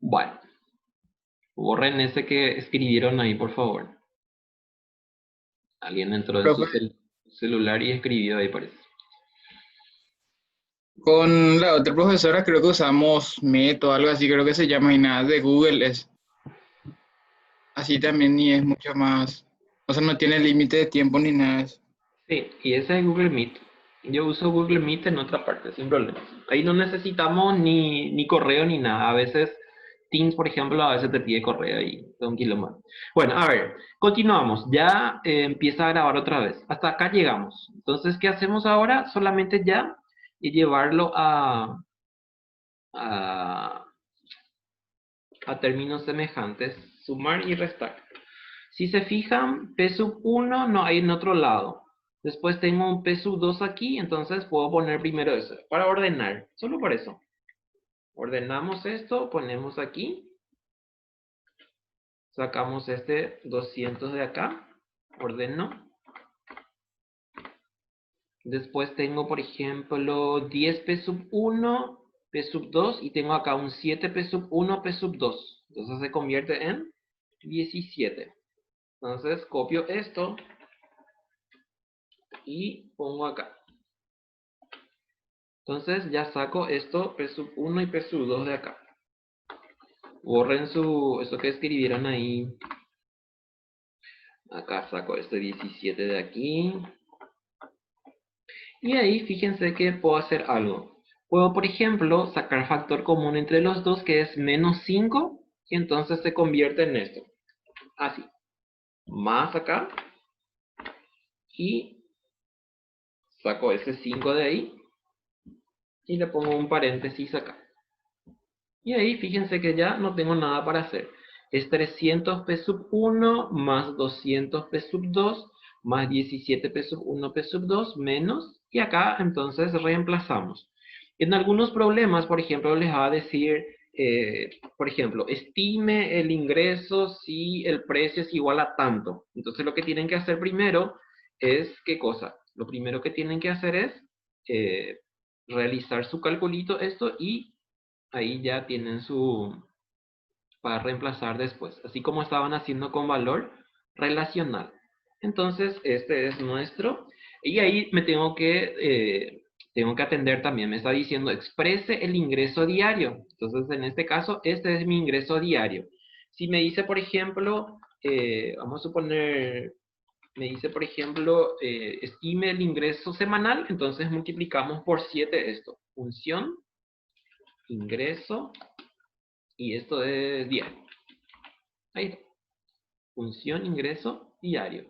Bueno, borren ese que escribieron ahí, por favor. Alguien entró en su Profe, celular y escribió ahí, parece. con la otra profesora creo que usamos Meet o algo así, creo que se llama, y nada, de Google es así también y es mucho más, o sea, no tiene límite de tiempo ni nada de eso. Sí, y ese es Google Meet. Yo uso Google Meet en otra parte, sin problemas. Ahí no necesitamos ni correo ni nada. A veces Teams, por ejemplo, a veces te pide correo y da un kilo más. Bueno, a ver, continuamos. Ya empieza a grabar otra vez. Hasta acá llegamos. Entonces, ¿qué hacemos ahora? Solamente ya y llevarlo a, a términos semejantes, sumar y restar. Si se fijan, P sub 1 no hay en otro lado. Después tengo un P sub 2 aquí, entonces puedo poner primero eso, para ordenar, solo por eso. Ordenamos esto, ponemos aquí, sacamos este 200 de acá, ordeno. Después tengo, por ejemplo, 10 P sub 1, P sub 2, y tengo acá un 7 P sub 1, P sub 2. Entonces se convierte en 17. Entonces copio esto y pongo acá. Entonces ya saco esto, P sub 1 y P sub 2 de acá. Borren eso que escribieron ahí. Acá saco este 17 de aquí. Y ahí fíjense que puedo hacer algo. Puedo, por ejemplo, sacar factor común entre los dos, que es menos 5. Y entonces se convierte en esto. Así. Más acá. Y saco ese 5 de ahí. Y le pongo un paréntesis acá. Y ahí fíjense que ya no tengo nada para hacer. Es 300 P sub 1 más 200 P sub 2 más 17 P sub 1 P sub 2 menos. Y acá entonces reemplazamos. En algunos problemas, por ejemplo, les va a decir, por ejemplo, estime el ingreso si el precio es igual a tanto. Entonces lo que tienen que hacer primero es, ¿qué cosa? Lo primero que tienen que hacer es eh, realizar su calculito esto y ahí ya tienen para reemplazar después, así como estaban haciendo con valor relacional. Entonces, este es nuestro, y ahí tengo que atender también, me está diciendo exprese el ingreso diario. Entonces, en este caso, este es mi ingreso diario. Si me dice, por ejemplo, vamos a suponer, me dice, por ejemplo, estime el ingreso semanal, entonces multiplicamos por 7 esto, función, ingreso, y esto es diario. Ahí está. Función ingreso diario.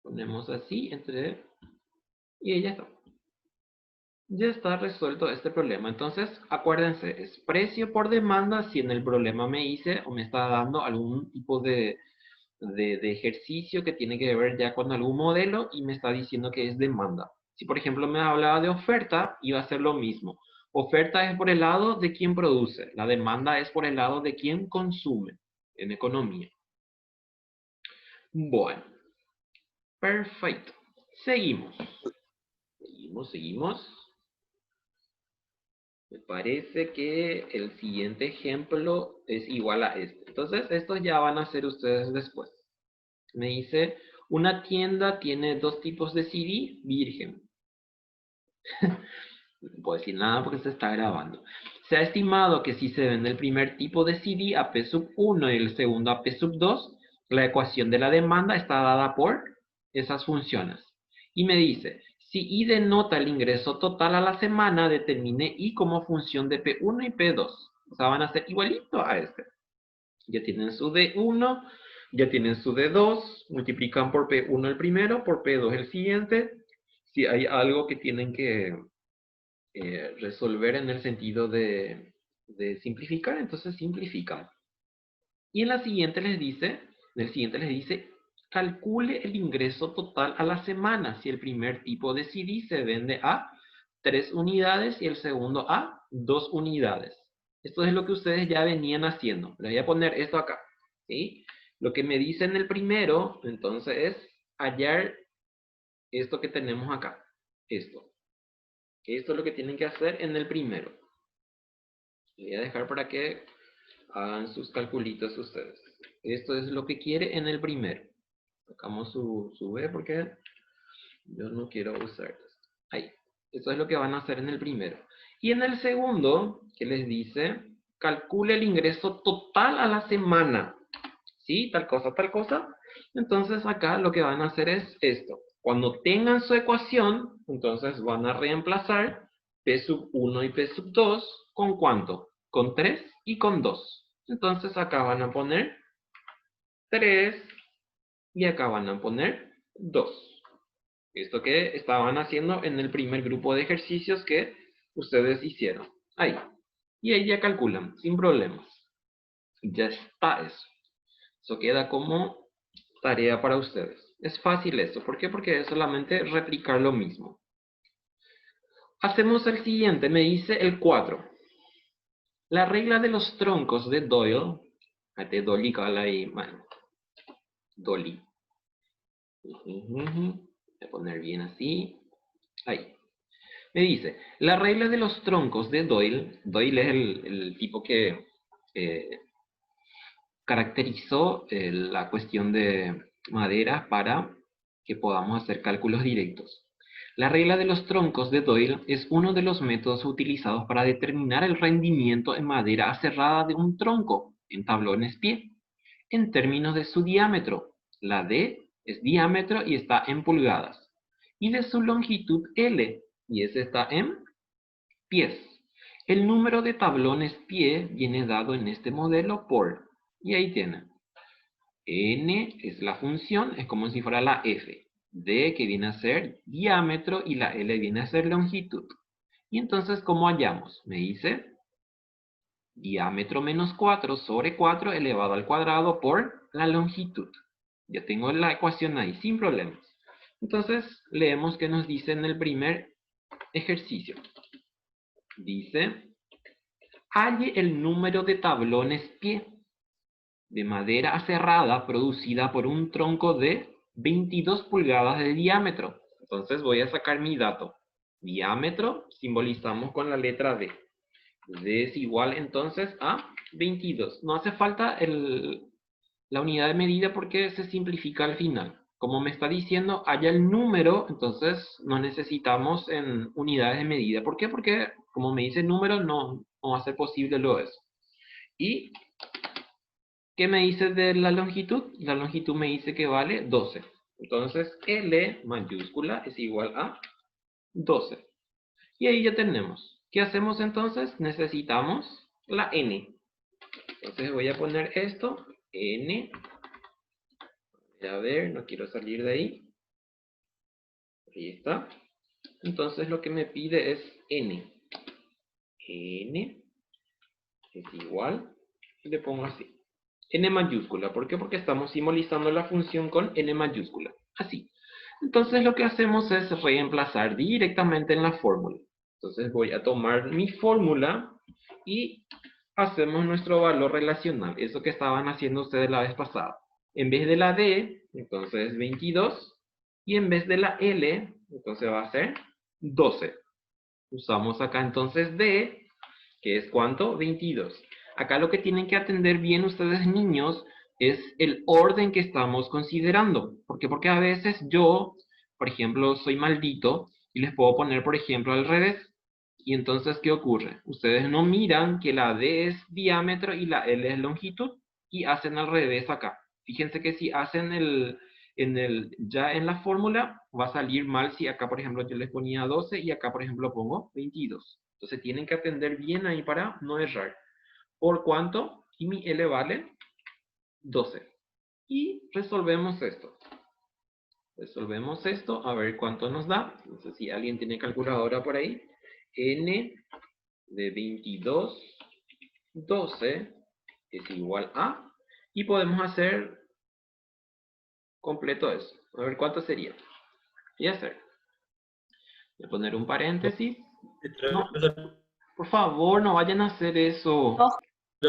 Ponemos así y ya está. Ya está resuelto este problema. Entonces, acuérdense, es precio por demanda si en el problema me hice o me está dando algún tipo de ejercicio que tiene que ver ya con algún modelo y me está diciendo que es demanda. Si por ejemplo me hablaba de oferta, iba a ser lo mismo. Oferta es por el lado de quien produce, la demanda es por el lado de quien consume en economía. Bueno, perfecto. Seguimos. Seguimos. Me parece que el siguiente ejemplo es igual a este. Entonces, estos ya van a ser ustedes después. Me dice, una tienda tiene 2 tipos de CD virgen. No puedo decir nada porque se está grabando. Se ha estimado que si se vende el primer tipo de CD a P sub 1 y el segundo a P sub 2, la ecuación de la demanda está dada por esas funciones. Y me dice, si I denota el ingreso total a la semana, determine I como función de P1 y P2. O sea, van a ser igualito a este. Ya tienen su D1, ya tienen su D2, multiplican por P1 el primero, por P2 el siguiente. Si hay algo que tienen que resolver en el sentido de simplificar, entonces simplifican. Y en el siguiente les dice, calcule el ingreso total a la semana si el primer tipo de CD se vende a 3 unidades y el segundo a 2 unidades. Esto es lo que ustedes ya venían haciendo. Les voy a poner esto acá. ¿Sí? Lo que me dice en el primero, entonces, es hallar esto que tenemos acá. Esto. Esto es lo que tienen que hacer en el primero. Voy a dejar para que hagan sus calculitos ustedes. Esto es lo que quiere en el primero. Sacamos su B porque yo no quiero usar esto. Ahí. Eso es lo que van a hacer en el primero. Y en el segundo, que les dice, calcule el ingreso total a la semana. ¿Sí? Tal cosa, tal cosa. Entonces acá lo que van a hacer es esto. Cuando tengan su ecuación, entonces van a reemplazar P sub 1 y P sub 2 ¿con cuánto? Con 3 y con 2. Entonces acá van a poner 3 y acá van a poner 2. Esto que estaban haciendo en el primer grupo de ejercicios que ustedes hicieron. Ahí. Y ahí ya calculan, sin problemas. Ya está eso. Eso queda como tarea para ustedes. Es fácil eso. ¿Por qué? Porque es solamente replicar lo mismo. Hacemos el siguiente. Me dice el 4. La regla de los troncos de Doyle. De Dolly, ahí, man. Dolly. Voy a poner bien así. Ahí. Me dice, la regla de los troncos de Doyle. Doyle es el tipo que caracterizó la cuestión de madera para que podamos hacer cálculos directos. La regla de los troncos de Doyle es uno de los métodos utilizados para determinar el rendimiento en madera aserrada de un tronco en tablones pie, en términos de su diámetro. La D es diámetro y está en pulgadas, y de su longitud L, y ese está en pies. El número de tablones pie viene dado en este modelo por, y ahí tienen. N es la función, es como si fuera la F. D que viene a ser diámetro y la L viene a ser longitud. Y entonces, ¿cómo hallamos? Me dice diámetro menos 4 sobre 4 elevado al cuadrado por la longitud. Ya tengo la ecuación ahí, sin problemas. Entonces, leemos qué nos dice en el primer ejercicio. Dice, halle el número de tablones pie de madera aserrada producida por un tronco de 22 pulgadas de diámetro. Entonces voy a sacar mi dato. Diámetro simbolizamos con la letra D. D es igual entonces a 22. No hace falta la unidad de medida porque se simplifica al final. Como me está diciendo, haya el número, entonces no necesitamos en unidades de medida. ¿Por qué? Porque como me dice número, no va a ser posible lo eso. Y ¿qué me dice de la longitud? La longitud me dice que vale 12. Entonces, L mayúscula es igual a 12. Y ahí ya tenemos. ¿Qué hacemos entonces? Necesitamos la N. Entonces voy a poner esto, N. A ver, no quiero salir de ahí. Ahí está. Entonces lo que me pide es N. N es igual. Le pongo así. N mayúscula. ¿Por qué? Porque estamos simbolizando la función con N mayúscula. Así. Entonces lo que hacemos es reemplazar directamente en la fórmula. Entonces voy a tomar mi fórmula y hacemos nuestro valor relacional. Eso que estaban haciendo ustedes la vez pasada. En vez de la D, entonces 22. Y en vez de la L, entonces va a ser 12. Usamos acá entonces D, que es ¿cuánto? 22. Acá lo que tienen que atender bien ustedes niños es el orden que estamos considerando. ¿Por qué? Porque a veces yo, por ejemplo, soy maldito y les puedo poner, por ejemplo, al revés. Y entonces, ¿qué ocurre? Ustedes no miran que la D es diámetro y la L es longitud y hacen al revés acá. Fíjense que si hacen ya en la fórmula va a salir mal si acá, por ejemplo, yo les ponía 12 y acá, por ejemplo, pongo 22. Entonces tienen que atender bien ahí para no errar. ¿Por cuánto? Y mi L vale 12. Y resolvemos esto. Resolvemos esto, a ver cuánto nos da. No sé si alguien tiene calculadora por ahí. N de 22, 12 es igual a... Y podemos hacer completo eso. A ver cuánto sería. Y hacer. Voy a poner un paréntesis. No, por favor, no vayan a hacer eso.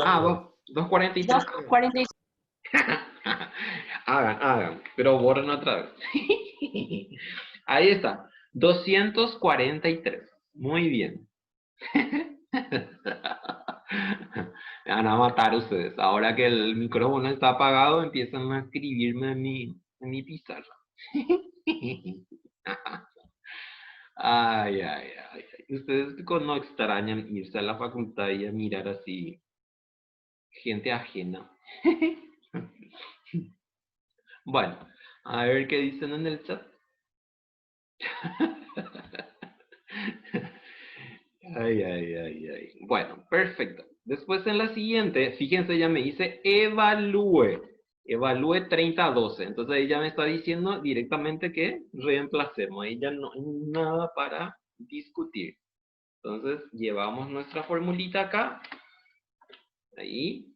Ah, 243. 2:46. Hagan, pero borren otra vez. Ahí está, 243. Muy bien. Me van a matar ustedes. Ahora que el micrófono está apagado, empiezan a escribirme en mi pizarra. Ay, ay, ay. Ustedes no extrañan irse a la facultad y a mirar así gente ajena. Bueno, a ver qué dicen en el chat. Ay, ay, ay, ay. Bueno, perfecto. Después en la siguiente, fíjense, ya me dice evalúe. Evalúe 30-12. Entonces ahí ya me está diciendo directamente que reemplacemos. Ahí ya no hay nada para discutir. Entonces llevamos nuestra formulita acá. Ahí.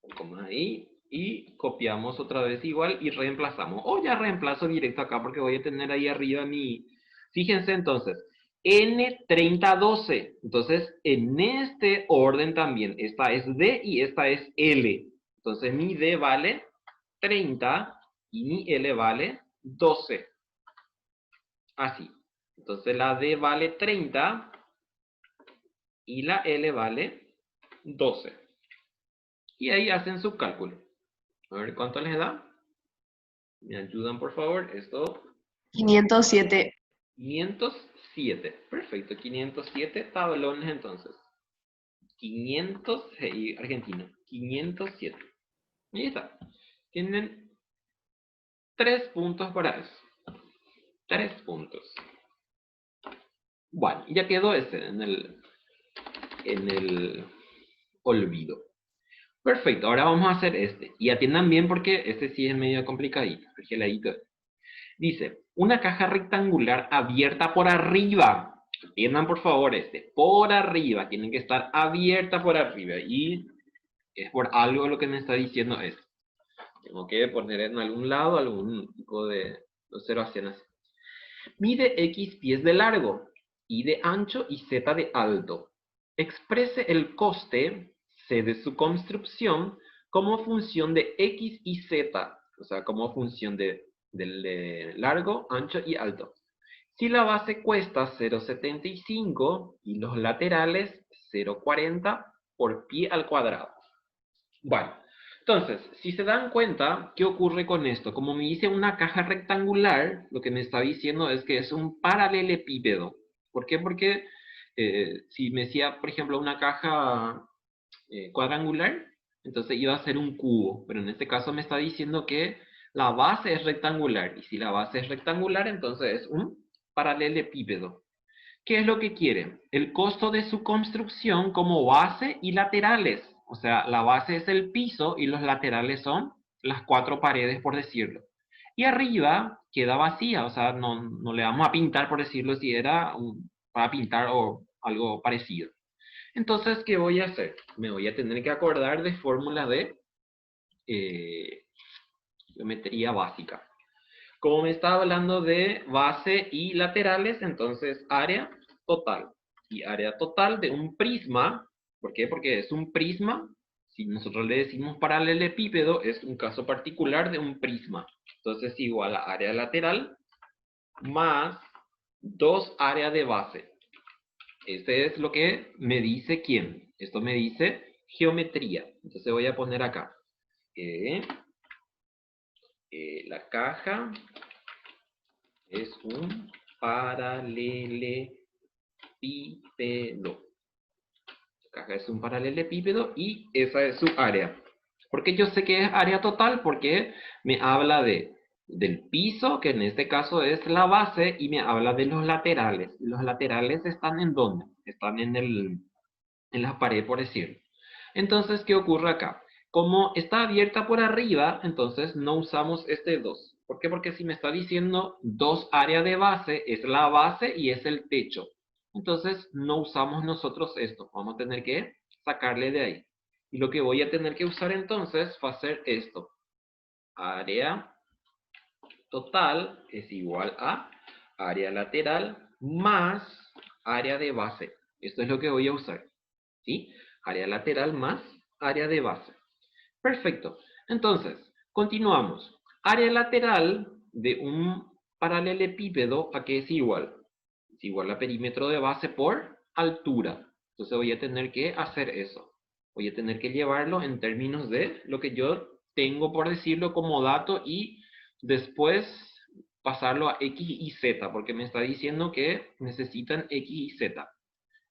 Un poco más ahí. Y copiamos otra vez igual y reemplazamos. O ya reemplazo directo acá porque voy a tener ahí arriba mi... Fíjense entonces. N3012. Entonces, en este orden también, esta es D y esta es L. Entonces, mi D vale 30 y mi L vale 12. Así. Entonces, la D vale 30 y la L vale 12. Y ahí hacen su cálculo. A ver cuánto les da. ¿Me ayudan, por favor? Esto. 507. 507. Perfecto. 507 tablones entonces. 500, Argentina, 507. Y ahí está. Tienen 3 puntos para eso. 3 puntos. Bueno, ya quedó ese en el olvido. Perfecto, ahora vamos a hacer este. Y atiendan bien porque este sí es medio complicadito. Dice, una caja rectangular abierta por arriba. Atiendan por favor este. Por arriba, tienen que estar abierta por arriba. Y es por algo lo que me está diciendo esto. Tengo que poner en algún lado algún tipo de observación así. Mide X pies de largo, Y de ancho y Z de alto. Exprese el coste C de su construcción como función de X y Z. O sea, como función de largo, ancho y alto. Si la base cuesta 0,75 y los laterales 0,40 por pie al cuadrado. Bueno, entonces, si se dan cuenta, ¿qué ocurre con esto? Como me dice una caja rectangular, lo que me está diciendo es que es un paralelepípedo. ¿Por qué? Porque si me decía, por ejemplo, una caja cuadrangular, entonces iba a ser un cubo. Pero en este caso me está diciendo que la base es rectangular. Y si la base es rectangular, entonces es un paralelepípedo. ¿Qué es lo que quiere? El costo de su construcción como base y laterales. O sea, la base es el piso y los laterales son las 4 paredes, por decirlo. Y arriba queda vacía, o sea, no le vamos a pintar, por decirlo, si era para pintar o algo parecido. Entonces, ¿qué voy a hacer? Me voy a tener que acordar de fórmulas de geometría básica. Como me está hablando de base y laterales, entonces área total. Y área total de un prisma, ¿por qué? Porque es un prisma. Si nosotros le decimos paralelepípedo, es un caso particular de un prisma. Entonces igual a área lateral más 2 áreas de base. Este es lo que me dice quién. Esto me dice geometría. Entonces voy a poner acá. La caja es un paralelepípedo. La caja es un paralelepípedo y esa es su área. Porque yo sé que es área total porque me habla del piso, que en este caso es la base, y me habla de los laterales. Los laterales están ¿en dónde? Están en la pared, por decirlo. Entonces, ¿qué ocurre acá? Como está abierta por arriba, entonces no usamos este 2. ¿Por qué? Porque si me está diciendo 2 áreas de base, es la base y es el techo. Entonces no usamos nosotros esto. Vamos a tener que sacarle de ahí. Y lo que voy a tener que usar entonces va a ser esto. Área total es igual a área lateral más área de base. Esto es lo que voy a usar. ¿Sí? Área lateral más área de base. Perfecto. Entonces, continuamos. Área lateral de un paralelepípedo, ¿a qué es igual? Es igual a perímetro de base por altura. Entonces voy a tener que hacer eso. Voy a tener que llevarlo en términos de lo que yo tengo, por decirlo, como dato y después pasarlo a X y Z, porque me está diciendo que necesitan X y Z.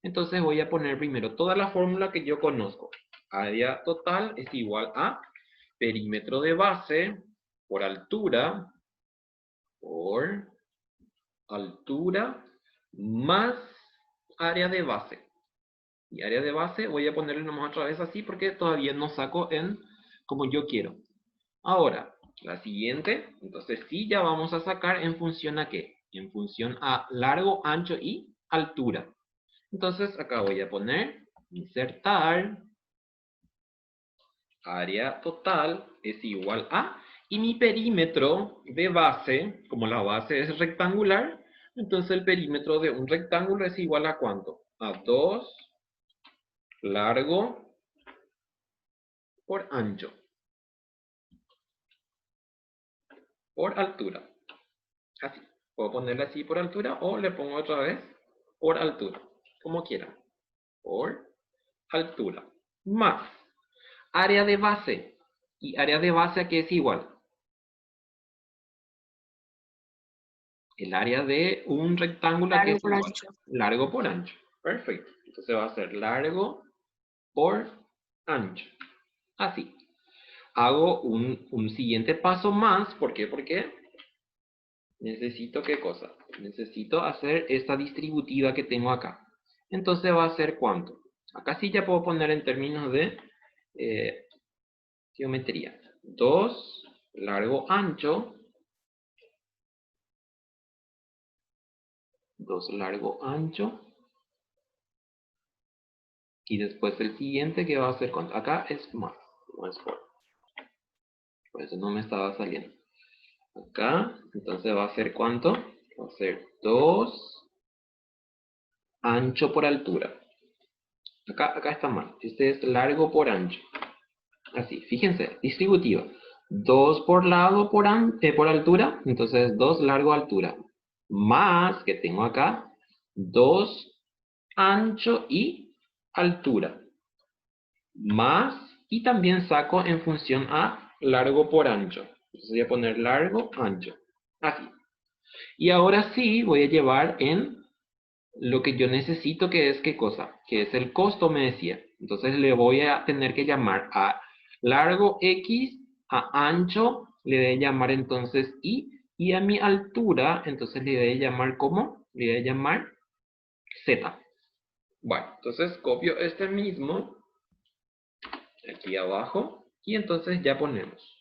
Entonces voy a poner primero toda la fórmula que yo conozco. Área total es igual a perímetro de base por altura más área de base. Y área de base voy a ponerle nomás otra vez así porque todavía no saco en como yo quiero. Ahora, la siguiente, entonces sí ya vamos a sacar en función a qué. En función a largo, ancho y altura. Entonces acá voy a poner insertar área total es igual a, y mi perímetro de base, como la base es rectangular, entonces el perímetro de un rectángulo es igual a ¿cuánto? A 2 largo por ancho por altura. Así. Puedo ponerle así por altura o le pongo otra vez por altura, como quieran. Por altura. Más área de base. ¿Y área de base a qué es igual? El área de un rectángulo a qué Largo es por igual. ancho. Largo por ancho. Perfecto. Entonces va a ser largo por ancho. Así. Hago un siguiente paso más. ¿Por qué? Porque necesito ¿qué cosa? Necesito hacer esta distributiva que tengo acá. Entonces va a ser ¿cuánto? Acá sí ya puedo poner en términos de geometría. 2 largo ancho. 2 largo ancho. Y después el siguiente que va a ser ¿cuánto? Acá es más, no es por eso no me estaba saliendo. Acá, entonces va a ser ¿cuánto? Va a ser 2 ancho por altura. Acá está mal. Este es largo por ancho. Así, fíjense, distributiva. 2 por lado por altura, entonces 2 largo altura. Más, que tengo acá, 2 ancho y altura. Más, y también saco en función a largo por ancho. Entonces voy a poner largo, ancho. Así. Y ahora sí voy a llevar en lo que yo necesito, que es ¿qué cosa? Que es el costo, me decía. Entonces le voy a tener que llamar a largo X, a ancho le voy a llamar entonces y a mi altura, entonces le voy a llamar ¿cómo? Le voy a llamar Z. Bueno, entonces copio este mismo aquí abajo y entonces ya ponemos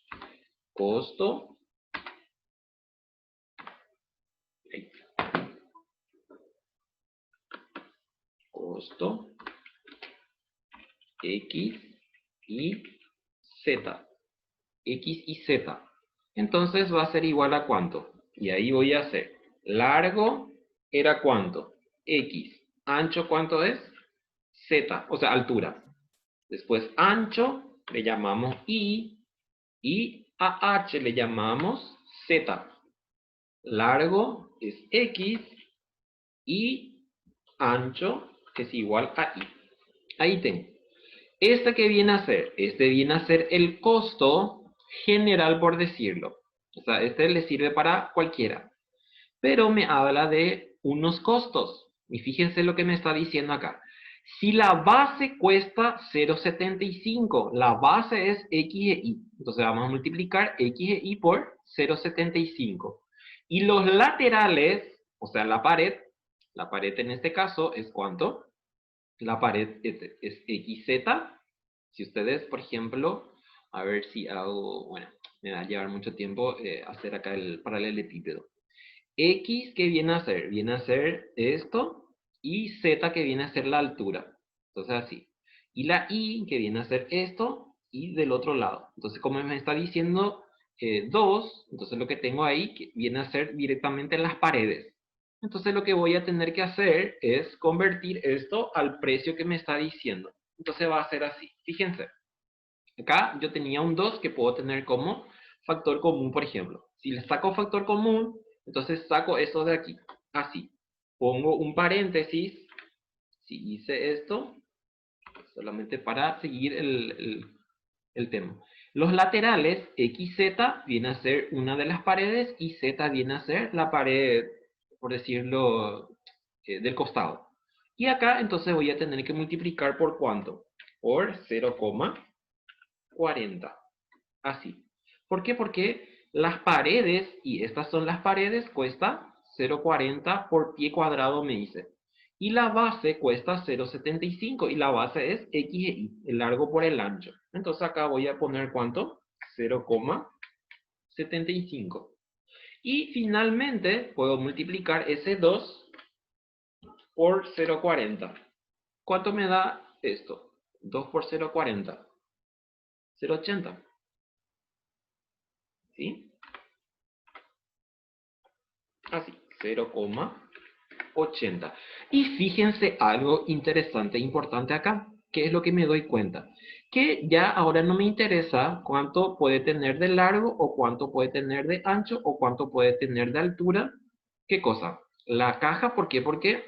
costo costo X y Z. X y Z. Entonces va a ser igual a ¿cuánto? Y ahí voy a hacer. Largo era ¿cuánto? X. Ancho ¿cuánto es? Z, o sea, altura. Después ancho le llamamos y a H le llamamos Z. Largo es X y ancho es igual a Y. Ahí tengo. ¿Este qué viene a ser? Este viene a ser el costo general, por decirlo. O sea, este le sirve para cualquiera. Pero me habla de unos costos. Y fíjense lo que me está diciendo acá. Si la base cuesta 0,75, la base es X e Y. Entonces vamos a multiplicar X e Y por 0,75. Y los laterales, o sea, la pared en este caso es ¿cuánto? La pared es XZ. Si ustedes, por ejemplo, a ver si hago, bueno, me va a llevar mucho tiempo hacer acá el paralelepípedo. X, ¿qué viene a ser? Viene a ser esto, y Z, que viene a ser la altura. Entonces así. Y la Y, que viene a ser esto, y del otro lado. Entonces, como me está diciendo 2, entonces lo que tengo ahí que viene a ser directamente las paredes. Entonces lo que voy a tener que hacer es convertir esto al precio que me está diciendo. Entonces va a ser así. Fíjense. Acá yo tenía un 2 que puedo tener como factor común, por ejemplo. Si le saco factor común, entonces saco eso de aquí. Así. Pongo un paréntesis. Si hice esto, solamente para seguir el tema. Los laterales, XZ viene a ser una de las paredes y Z viene a ser la pared, por decirlo, del costado. Y acá entonces voy a tener que multiplicar por ¿cuánto? Por 0,40. Así. ¿Por qué? Porque las paredes, y estas son las paredes, cuesta 0,40 por pie cuadrado, me dice. Y la base cuesta 0,75 y la base es X e Y, el largo por el ancho. Entonces acá voy a poner ¿cuánto? 0,75. Y finalmente puedo multiplicar ese 2 por 0,40. ¿Cuánto me da esto? 2 por 0,40. 0,80. ¿Sí? Así, 0,80. Y fíjense algo interesante e importante acá, que es lo que me doy cuenta. Que ya ahora no me interesa cuánto puede tener de largo o cuánto puede tener de ancho o cuánto puede tener de altura. ¿Qué cosa? La caja, ¿por qué? Porque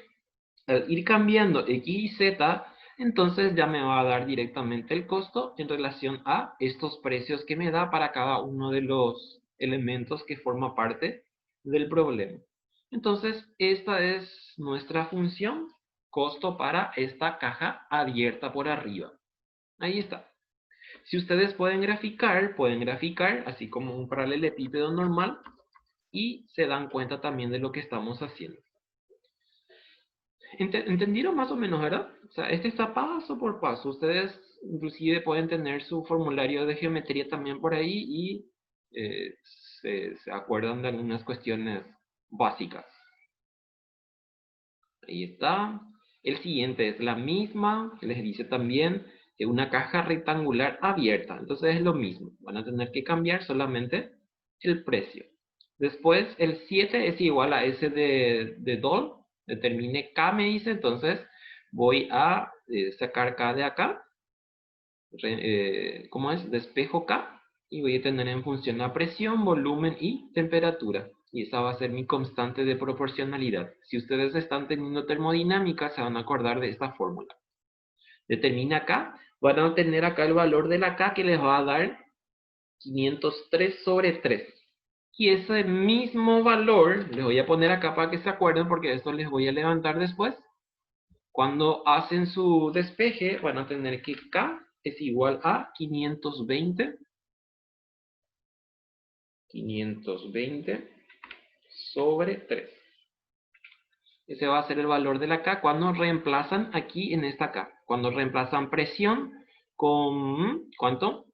al ir cambiando X y Z, entonces ya me va a dar directamente el costo en relación a estos precios que me da para cada uno de los elementos que forma parte del problema. Entonces, esta es nuestra función, costo para esta caja abierta por arriba. Ahí está. Si ustedes pueden graficar así como un paralelepípedo normal y se dan cuenta también de lo que estamos haciendo. ¿Entendieron más o menos, verdad? O sea, este está paso por paso. Ustedes inclusive pueden tener su formulario de geometría también por ahí y se acuerdan de algunas cuestiones básicas. Ahí está. El siguiente es la misma. Les dice también una caja rectangular abierta. Entonces es lo mismo. Van a tener que cambiar solamente el precio. Después el 7 es igual a S de DOL. Determine K, me dice. Entonces voy a sacar K de acá. ¿Cómo es? Despejo K. Y voy a tener en función la presión, volumen y temperatura. Y esa va a ser mi constante de proporcionalidad. Si ustedes están teniendo termodinámica, se van a acordar de esta fórmula. Determina K. Van a obtener acá el valor de la K que les va a dar 503 sobre 3. Y ese mismo valor, les voy a poner acá para que se acuerden, porque esto les voy a levantar después. Cuando hacen su despeje, van a tener que K es igual a 520 sobre 3. Ese va a ser el valor de la K cuando reemplazan aquí en esta K. Cuando reemplazan presión con, ¿cuánto?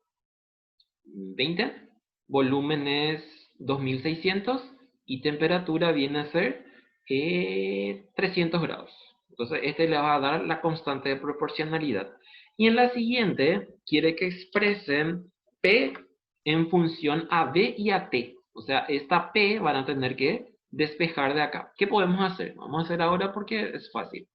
20. Volumen es 2600 y temperatura viene a ser 300 grados. Entonces, este le va a dar la constante de proporcionalidad. Y en la siguiente, quiere que expresen P en función a B y a T. O sea, esta P van a tener que despejar de acá. ¿Qué podemos hacer? Vamos a hacer ahora porque es fácil.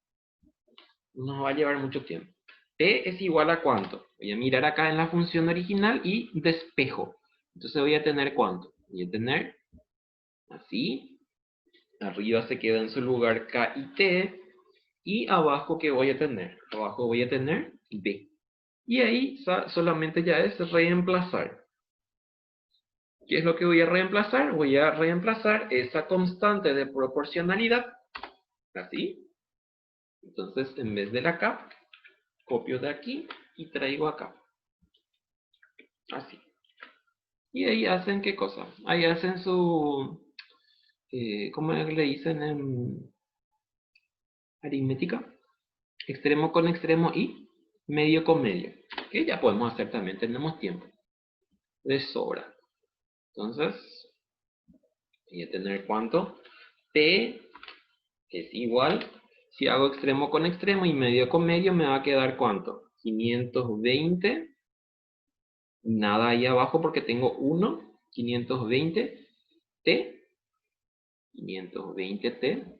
No va a llevar mucho tiempo. P es igual a ¿cuánto? Voy a mirar acá en la función original y despejo. Entonces voy a tener ¿cuánto? Voy a tener así. Arriba se queda en su lugar K y T. Y abajo, ¿qué voy a tener? Abajo voy a tener B. Y ahí solamente ya es reemplazar. ¿Qué es lo que voy a reemplazar? Voy a reemplazar esa constante de proporcionalidad. Así. Entonces, en vez de la K, copio de aquí y traigo acá. Así. Y ahí hacen ¿qué cosa? Ahí hacen su... ¿cómo le dicen en aritmética? Extremo con extremo y medio con medio. Que ya podemos hacer también, tenemos tiempo. De sobra. Entonces, voy a tener ¿cuánto? P es igual, si hago extremo con extremo y medio con medio, me va a quedar ¿cuánto? 520. Nada ahí abajo porque tengo 1. 520 T. 520T.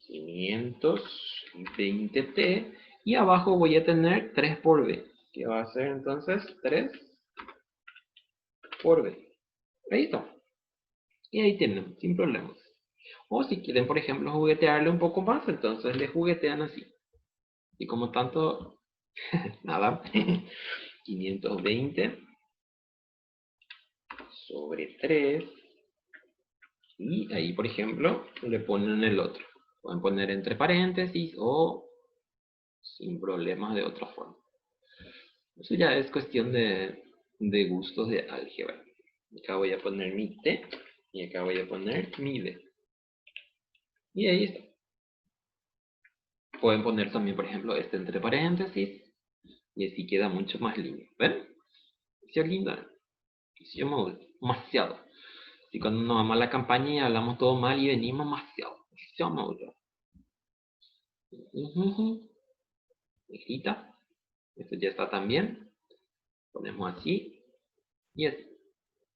520T. Y abajo voy a tener 3 por B. Que va a ser entonces 3 por B. Ahí está. Y ahí tienen, sin problemas. O si quieren, por ejemplo, juguetearle un poco más, entonces le juguetean así. Y como tanto, nada, 520 sobre 3. Y ahí, por ejemplo, le ponen el otro. Pueden poner entre paréntesis o sin problemas de otra forma. Eso ya es cuestión de gustos de álgebra. Acá voy a poner mi t y acá voy a poner mi d. Y ahí está. Pueden poner también, por ejemplo, este entre paréntesis y así queda mucho más lindo. ¿Ven? Sí, es lindo. Sí, me gusta. Demasiado. Y cuando nos vamos a la campaña y hablamos todo mal y venimos demasiado. Demasiado me gusta. Negrita. Esto ya está también. Ponemos así y así.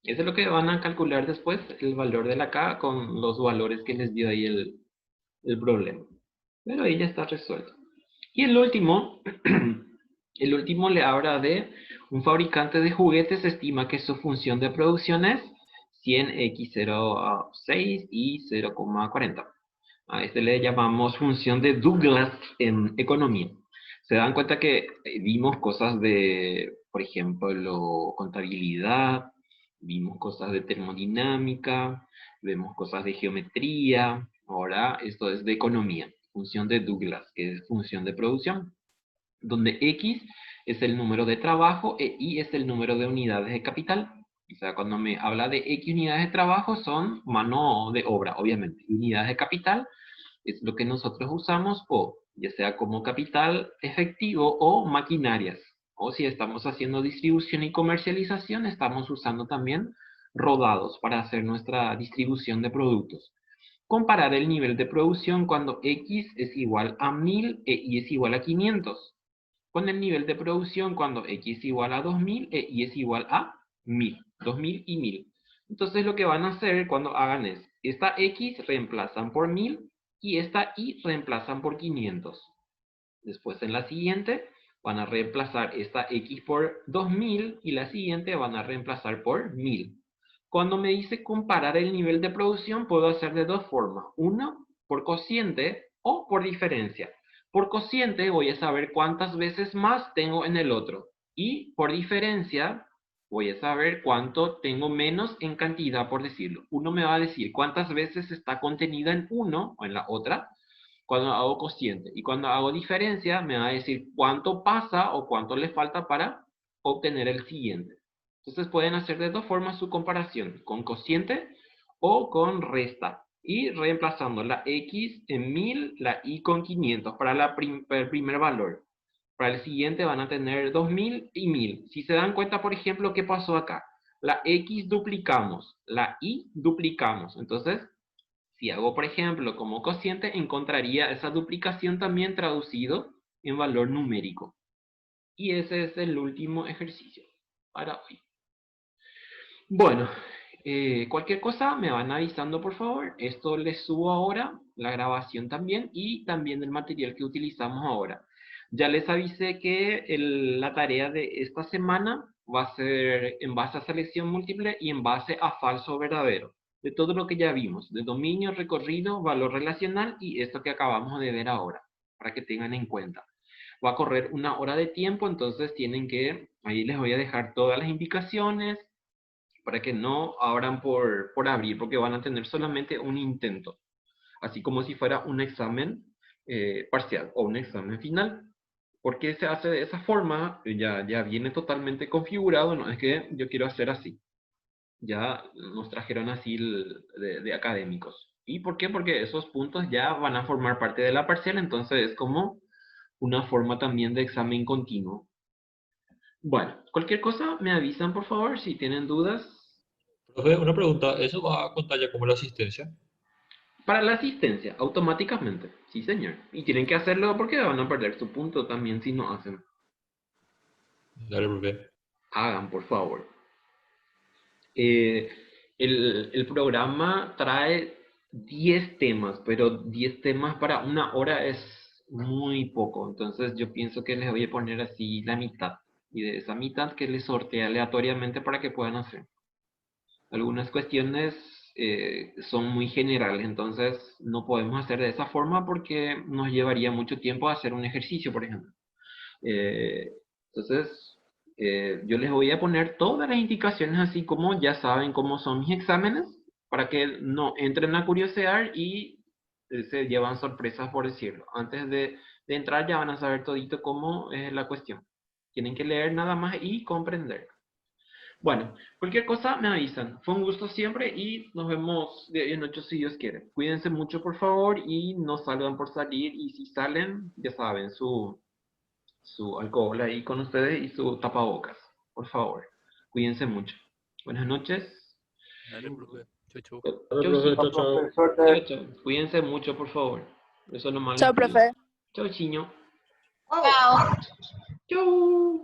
Eso es lo que van a calcular después, el valor de la K con los valores que les dio ahí el problema. Pero ahí ya está resuelto. Y el último, el último le habla de un fabricante de juguetes estima que su función de producción es 100x06 y 0,40. A este le llamamos función de Douglas en economía. Se dan cuenta que vimos cosas de, por ejemplo, contabilidad, vimos cosas de termodinámica, vemos cosas de geometría. Ahora esto es de economía, función de Douglas, que es función de producción, donde X es el número de trabajo e Y es el número de unidades de capital. O sea, cuando me habla de X unidades de trabajo son mano de obra, obviamente. Unidades de capital es lo que nosotros usamos, o ya sea como capital efectivo o maquinarias. O si estamos haciendo distribución y comercialización, estamos usando también rodados para hacer nuestra distribución de productos. Comparar el nivel de producción cuando X es igual a 1000 e Y es igual a 500. Con el nivel de producción cuando X es igual a 2000 e Y es igual a 1000. 2000 y 1000. Entonces lo que van a hacer cuando hagan es, esta X reemplazan por 1000 y esta Y reemplazan por 500. Después en la siguiente van a reemplazar esta X por 2000 y la siguiente van a reemplazar por 1000. Cuando me dice comparar el nivel de producción, puedo hacer de dos formas. Uno, por cociente o por diferencia. Por cociente voy a saber cuántas veces más tengo en el otro. Y por diferencia voy a saber cuánto tengo menos en cantidad, por decirlo. Uno me va a decir cuántas veces está contenida en uno o en la otra cuando hago cociente. Y cuando hago diferencia me va a decir cuánto pasa o cuánto le falta para obtener el siguiente. Entonces pueden hacer de dos formas su comparación, con cociente o con resta. Y reemplazando la X en 1000, la Y con 500 para el primer valor. Para el siguiente van a tener 2000 y 1000. Si se dan cuenta, por ejemplo, ¿qué pasó acá? La X duplicamos, la Y duplicamos. Entonces, si hago, por ejemplo, como cociente, encontraría esa duplicación también traducido en valor numérico. Y ese es el último ejercicio para hoy. Bueno, cualquier cosa me van avisando, por favor. Esto les subo ahora, la grabación también, y también el material que utilizamos ahora. Ya les avisé que la tarea de esta semana va a ser en base a selección múltiple y en base a falso o verdadero. De todo lo que ya vimos, de dominio, recorrido, valor relacional y esto que acabamos de ver ahora, para que tengan en cuenta. Va a correr 1 hora de tiempo, entonces tienen que, ahí les voy a dejar todas las indicaciones, para que no abran por abrir, porque van a tener solamente un intento, así como si fuera un examen parcial o un examen final. ¿Por qué se hace de esa forma? Ya viene totalmente configurado, no es que yo quiero hacer así. Ya nos trajeron así de académicos. ¿Y por qué? Porque esos puntos ya van a formar parte de la parcial, entonces es como una forma también de examen continuo. Bueno, cualquier cosa me avisan por favor si tienen dudas. Profe, una pregunta, ¿eso va a contar ya como la asistencia? Para la asistencia, automáticamente. Sí, señor. Y tienen que hacerlo porque van a perder su punto también si no hacen. Dale, profe. Hagan, por favor. Eh, el programa trae 10 temas, pero 10 temas para 1 hora es muy poco. Entonces yo pienso que les voy a poner así la mitad. Y de esa mitad que les sortea aleatoriamente para que puedan hacer. Algunas cuestiones son muy generales, entonces no podemos hacer de esa forma porque nos llevaría mucho tiempo hacer un ejercicio, por ejemplo. Entonces, yo les voy a poner todas las indicaciones así como ya saben cómo son mis exámenes, para que no entren a curiosear y se llevan sorpresas, por decirlo. Antes de entrar ya van a saber todito cómo es la cuestión. Tienen que leer nada más y comprender. Bueno, cualquier cosa me avisan. Fue un gusto siempre y nos vemos de hoy en ocho si Dios quiere. Cuídense mucho, por favor, y no salgan por salir. Y si salen, ya saben, su alcohol ahí con ustedes y su tapabocas. Por favor, cuídense mucho. Buenas noches. Dale, profe. Chau, chau. Dale, Chau, profe, chau. chao, chao. Chau, chau. Cuídense mucho, por favor. Eso nomás les Chao, pido. profe. Chau, chiño. Chao. Chau.